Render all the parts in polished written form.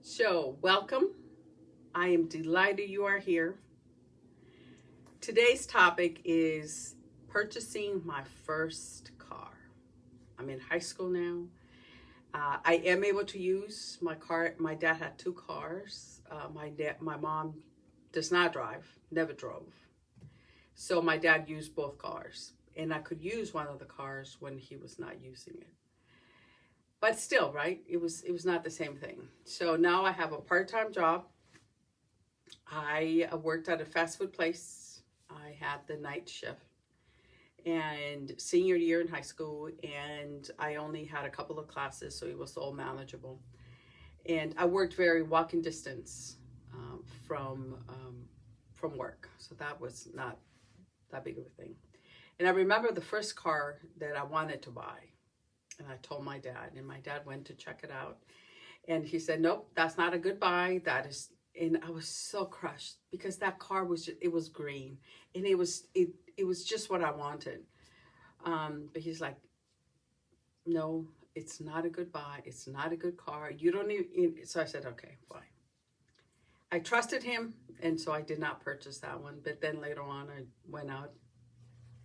So, welcome. I am delighted you are here. Today's topic is purchasing my first car. I'm in high school now. I am able to use my car. My dad had two cars. My mom does not drive, never drove. So my dad used both cars, and I could use one of the cars when he was not using it. But still, right? It was not the same thing. So now I have a part-time job. I worked at a fast food place. I had the night shift and senior year in high school, and I only had a couple of classes, so it was all manageable. And I worked very walking distance um, from from work, so that was not that big of a thing. And I remember the first car that I wanted to buy, and I told my dad, and my dad went to check it out, and he said, "Nope, that's not a good buy. That is." And I was so crushed because that car was just, it was green, and it was just what I wanted. But he's like, "No, it's not a good buy. It's not a good car. You don't need." So I said, "Okay, fine." I trusted him, and so I did not purchase that one. But then later on, I went out,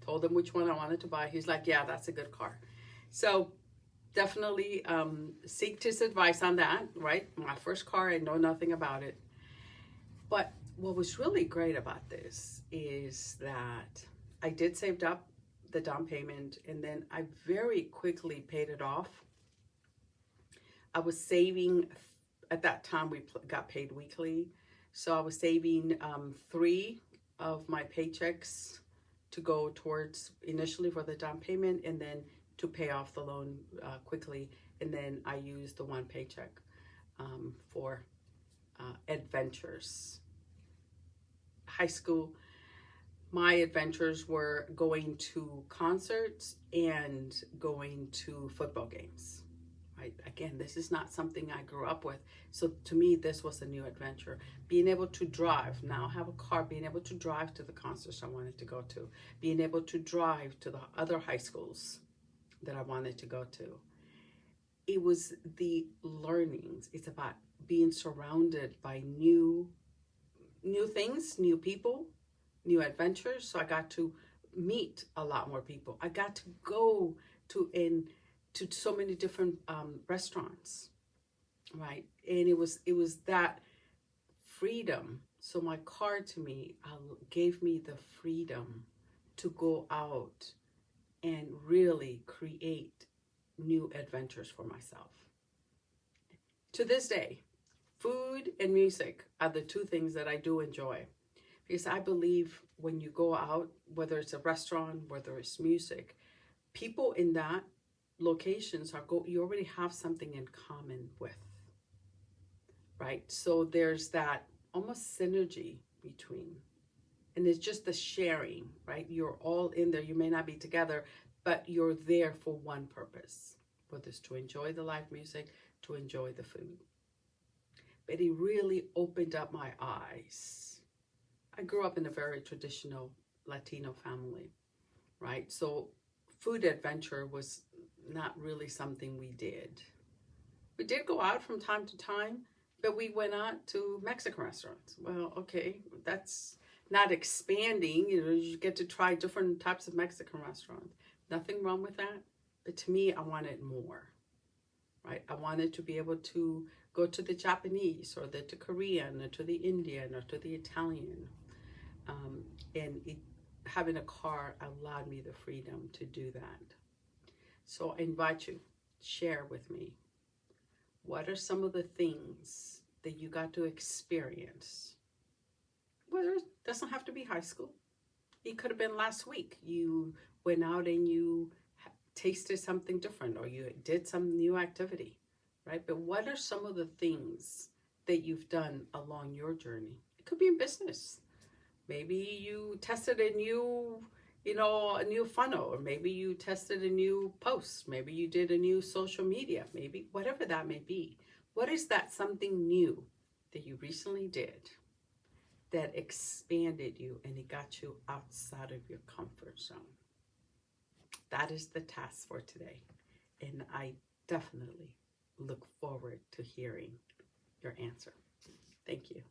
told him which one I wanted to buy. He's like, "Yeah, that's a good car." So definitely seeked his advice on that. Right, my first car, I know nothing about it. But what was really great about this is that I did save up the down payment, and then I very quickly paid it off. I was saving at that time, we got paid weekly. So I was saving three of my paychecks to go towards initially for the down payment, and then to pay off the loan quickly. And then I used the one paycheck for adventures. High school, my adventures were going to concerts and going to football games. Right? Again, this is not something I grew up with. So to me, this was a new adventure. Being able to drive, now have a car, being able to drive to the concerts I wanted to go to, being able to drive to the other high schools that I wanted to go to. It was the learnings. It's about being surrounded by new things, new people, new adventures. So I got to meet a lot more people. I got to go to so many different restaurants, right? And it was that freedom. So my car to me gave me the freedom to go out and really create new adventures for myself. To this day, food and music are the two things that I do enjoy. Because I believe when you go out, whether it's a restaurant, whether it's music, people in that locations you already have something in common with, right? So there's that almost synergy between, and it's just the sharing, right? You're all in there. You may not be together, but you're there for one purpose, whether it's to enjoy the live music, to enjoy the food. But it really opened up my eyes. I grew up in a very traditional Latino family, right? So food adventure was not really something we did. We did go out from time to time, but we went out to Mexican restaurants. Well, okay, that's not expanding. You get to try different types of Mexican restaurants. Nothing wrong with that. But to me, I wanted more, right? I wanted to be able to go to the Japanese or to Korean or to the Indian or to the Italian. Um, and having a car allowed me the freedom to do that. So I invite you, share with me, what are some of the things that you got to experience? Well, it doesn't have to be high school. It could have been last week. You went out and you tasted something different, or you did some new activity, right? But what are some of the things that you've done along your journey? It could be in business. Maybe you tested a new funnel, or maybe you tested a new post. Maybe you did a new social media, maybe whatever that may be. What is that something new that you recently did that expanded you and it got you outside of your comfort zone? That is the task for today. And I definitely look forward to hearing your answer. Thank you.